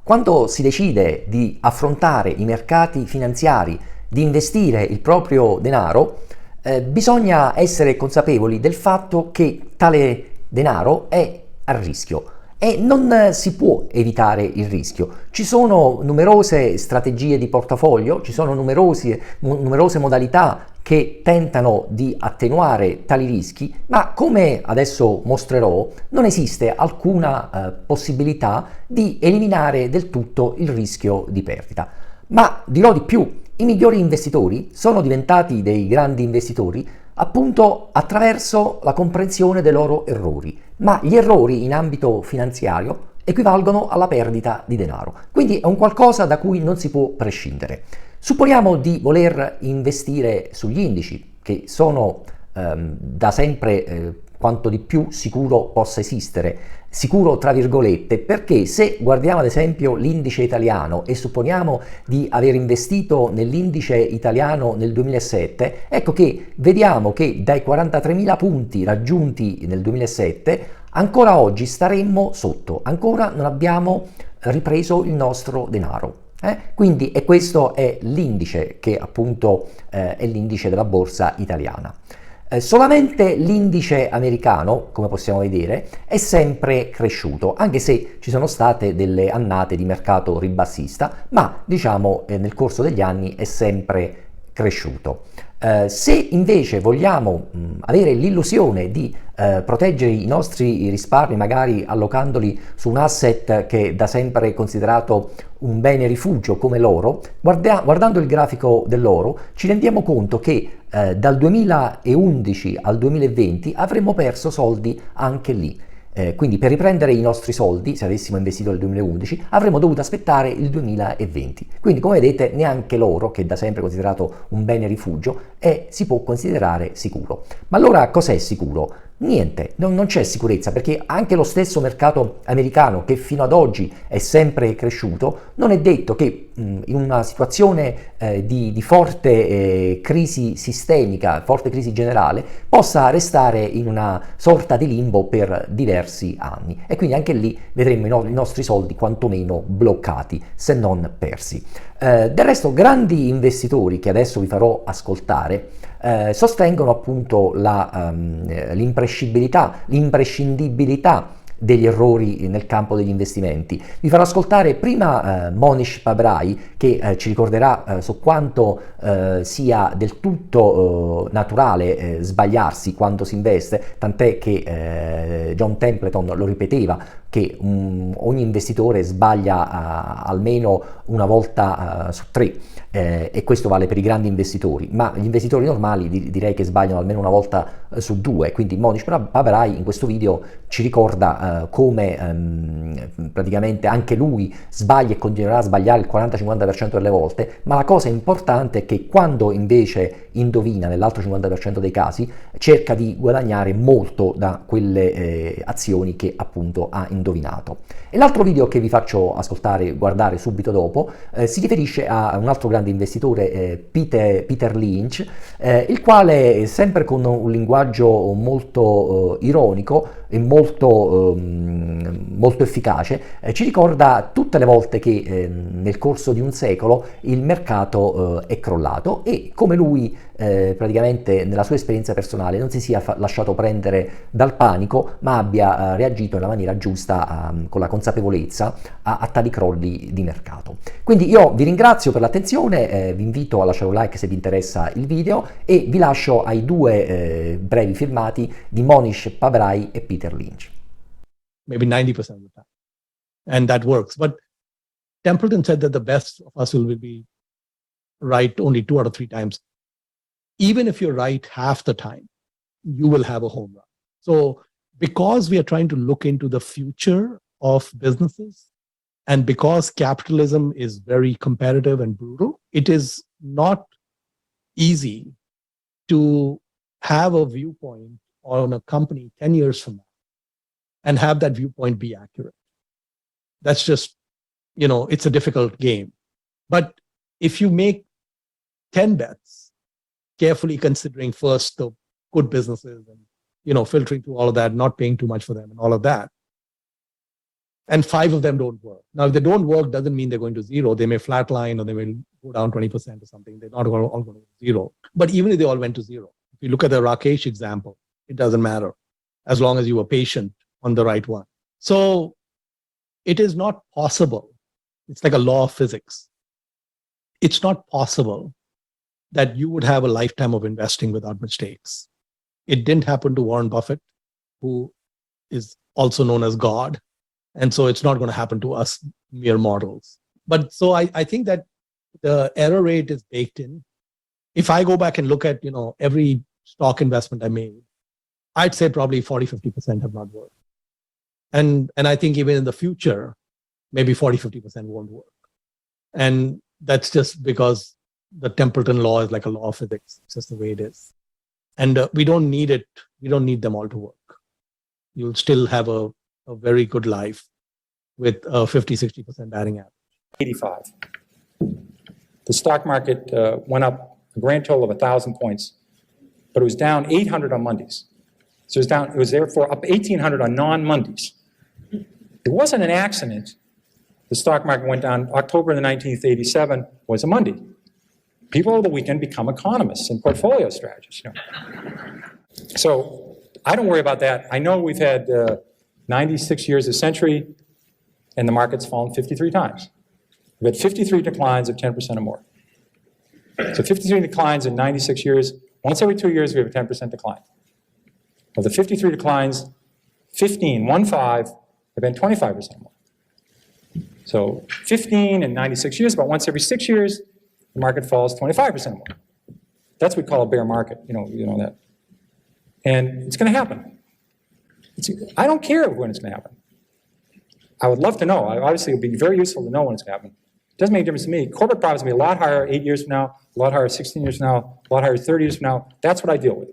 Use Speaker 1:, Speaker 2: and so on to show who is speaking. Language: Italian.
Speaker 1: Quando si decide di affrontare i mercati finanziari, di investire il proprio denaro, bisogna essere consapevoli del fatto che tale denaro è a rischio e non si può evitare il rischio. Ci sono numerose strategie di portafoglio, ci sono numerose modalità che tentano di attenuare tali rischi, ma come adesso mostrerò, non esiste alcuna possibilità di eliminare del tutto il rischio di perdita. Ma dirò di più, i migliori investitori sono diventati dei grandi investitori appunto attraverso la comprensione dei loro errori, ma gli errori in ambito finanziario equivalgono alla perdita di denaro, quindi è un qualcosa da cui non si può prescindere. Supponiamo di voler investire sugli indici, che sono da sempre quanto di più sicuro possa esistere, sicuro tra virgolette, perché se guardiamo ad esempio l'indice italiano e supponiamo di aver investito nell'indice italiano nel 2007, ecco che vediamo che dai 43.000 punti raggiunti nel 2007 ancora oggi staremmo sotto, ancora non abbiamo ripreso il nostro denaro. Quindi e questo è l'indice che appunto è l'indice della borsa italiana. Solamente l'indice americano, come possiamo vedere, è sempre cresciuto, anche se ci sono state delle annate di mercato ribassista, ma diciamo nel corso degli anni è sempre cresciuto. Se invece vogliamo avere l'illusione di proteggere i nostri risparmi, magari allocandoli su un asset che da sempre è considerato un bene rifugio come l'oro, guardando il grafico dell'oro ci rendiamo conto che dal 2011 al 2020 avremmo perso soldi anche lì. Quindi per riprendere i nostri soldi, se avessimo investito nel 2011, avremmo dovuto aspettare il 2020. Quindi come vedete neanche l'oro, che è da sempre considerato un bene rifugio, si può considerare sicuro. Ma allora cos'è sicuro? Niente, non c'è sicurezza, perché anche lo stesso mercato americano, che fino ad oggi è sempre cresciuto, non è detto che in una situazione di forte crisi sistemica, forte crisi generale, possa restare in una sorta di limbo per diversi anni. E quindi anche lì vedremo i nostri soldi quantomeno bloccati, se non persi. Del resto, grandi investitori che adesso vi farò ascoltare sostengono appunto l'imprescindibilità degli errori nel campo degli investimenti. Vi farò ascoltare prima Monish Pabrai, che ci ricorderà su quanto sia del tutto naturale sbagliarsi quando si investe, tant'è che John Templeton lo ripeteva che ogni investitore sbaglia almeno una volta su tre. E questo vale per i grandi investitori, ma gli investitori normali direi che sbagliano almeno una volta su due. Quindi Monish Pabrai in questo video ci ricorda come praticamente anche lui sbaglia e continuerà a sbagliare il 40-50% delle volte, ma la cosa importante è che quando invece indovina nell'altro 50% dei casi cerca di guadagnare molto da quelle azioni che appunto ha indovinato. E l'altro video che vi faccio guardare subito dopo si riferisce a un altro grande investitore, Peter Lynch, il quale sempre con un linguaggio molto ironico e molto efficace ci ricorda tutte le volte che nel corso di un secolo il mercato è crollato e come lui praticamente nella sua esperienza personale non si sia lasciato prendere dal panico, ma abbia reagito nella maniera giusta con la consapevolezza a tali crolli di mercato. Quindi io vi ringrazio per l'attenzione, vi invito a lasciare un like se vi interessa il video e vi lascio ai due brevi filmati di Monish Pabrai e Peter Lynch.
Speaker 2: Maybe 90% of the time. And that works. But Templeton said that the best of us will be right only 2 out of 3 times. Even if you're right half the time, you will have a home run. So because we are trying to look into the future of businesses, and because capitalism is very competitive and brutal, it is not easy to have a viewpoint on a company 10 years from now and have that viewpoint be accurate. That's just, it's a difficult game. But if you make 10 bets, carefully considering first the good businesses and, filtering through all of that, not paying too much for them and all of that, and 5 of them don't work. Now, if they don't work, doesn't mean they're going to zero. They may flatline or they may go down 20% or something. They're not all going to zero. But even if they all went to zero, if you look at the Rakesh example, it doesn't matter as long as you were patient on the right one. So it is not possible. It's like a law of physics. It's not possible that you would have a lifetime of investing without mistakes. It didn't happen to Warren Buffett, who is also known as God. And so it's not going to happen to us mere mortals. But so I think that the error rate is baked in. If I go back and look at, every stock investment I made, I'd say probably 40, 50% have not worked. And I think even in the future, maybe 40, 50% won't work. And that's just because the Templeton law is like a law of physics. It's just the way it is. And we don't need it. We don't need them all to work. You'll still have a very good life with a 50, 60% batting average.
Speaker 3: 85. The stock market went up a grand total of 1,000 points, but it was down 800 on Mondays. So it was therefore up 1,800 on non-Mondays. It wasn't an accident. The stock market went down. October the 19th, 87 was a Monday. People over the weekend become economists and portfolio strategists. So I don't worry about that. I know we've had 96 years, a century, and the market's fallen 53 times. We've had 53 declines of 10% or more. So 53 declines in 96 years. Once every 2 years, we have a 10% decline. Of the 53 declines, 15 have been 25% more. So 15 in 96 years, about once every 6 years, the market falls 25% more. That's what we call a bear market, you know that. And it's going to happen. I don't care when it's going to happen. I would love to know. Obviously, it would be very useful to know when it's going to happen. It doesn't make a difference to me. Corporate profits will be a lot higher 8 years from now, a lot higher 16 years from now, a lot higher 30 years from now. That's what I deal with.